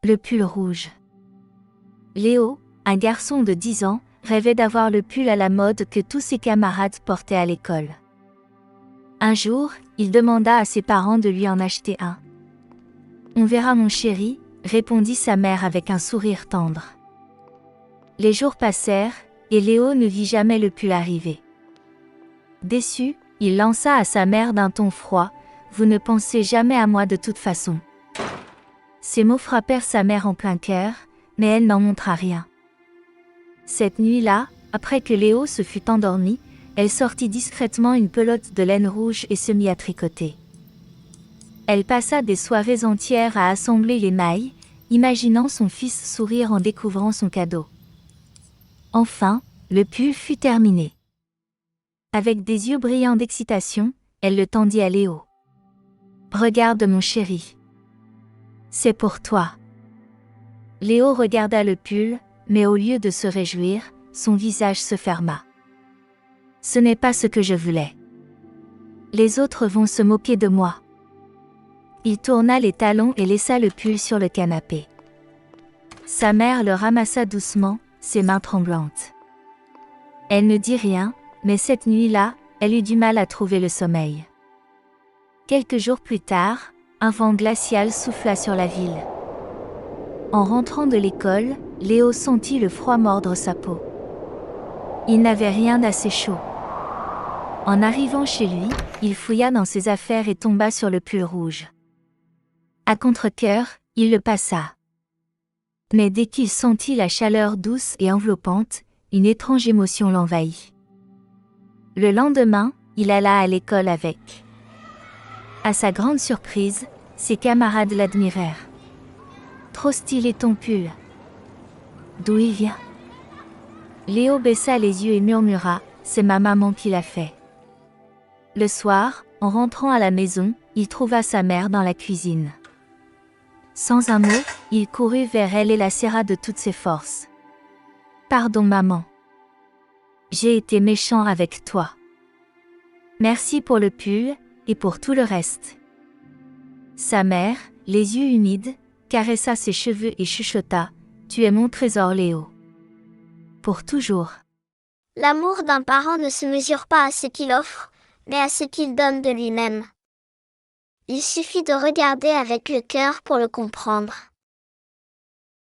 Le pull rouge. Léo, un garçon de 10 ans, rêvait d'avoir le pull à la mode que tous ses camarades portaient à l'école. Un jour, il demanda à ses parents de lui en acheter un. « On verra mon chéri », répondit sa mère avec un sourire tendre. Les jours passèrent, et Léo ne vit jamais le pull arriver. Déçu, il lança à sa mère d'un ton froid « Vous ne pensez jamais à moi de toute façon ». Ces mots frappèrent sa mère en plein cœur, mais elle n'en montra rien. Cette nuit-là, après que Léo se fut endormi, elle sortit discrètement une pelote de laine rouge et se mit à tricoter. Elle passa des soirées entières à assembler les mailles, imaginant son fils sourire en découvrant son cadeau. Enfin, le pull fut terminé. Avec des yeux brillants d'excitation, elle le tendit à Léo. « Regarde mon chéri. C'est pour toi. » Léo regarda le pull, mais au lieu de se réjouir, son visage se ferma. « Ce n'est pas ce que je voulais. Les autres vont se moquer de moi. » Il tourna les talons et laissa le pull sur le canapé. Sa mère le ramassa doucement, ses mains tremblantes. Elle ne dit rien, mais cette nuit-là, elle eut du mal à trouver le sommeil. Quelques jours plus tard, un vent glacial souffla sur la ville. En rentrant de l'école, Léo sentit le froid mordre sa peau. Il n'avait rien d'assez chaud. En arrivant chez lui, il fouilla dans ses affaires et tomba sur le pull rouge. À contre-cœur, il le passa. Mais dès qu'il sentit la chaleur douce et enveloppante, une étrange émotion l'envahit. Le lendemain, il alla à l'école avec. À sa grande surprise, ses camarades l'admirèrent. « Trop stylé ton pull. D'où il vient ?» Léo baissa les yeux et murmura « C'est ma maman qui l'a fait. » Le soir, en rentrant à la maison, il trouva sa mère dans la cuisine. Sans un mot, il courut vers elle et la serra de toutes ses forces. « Pardon maman. J'ai été méchant avec toi. Merci pour le pull, et pour tout le reste. » Sa mère, les yeux humides, caressa ses cheveux et chuchota « Tu es mon trésor Léo. Pour toujours. » L'amour d'un parent ne se mesure pas à ce qu'il offre, mais à ce qu'il donne de lui-même. Il suffit de regarder avec le cœur pour le comprendre.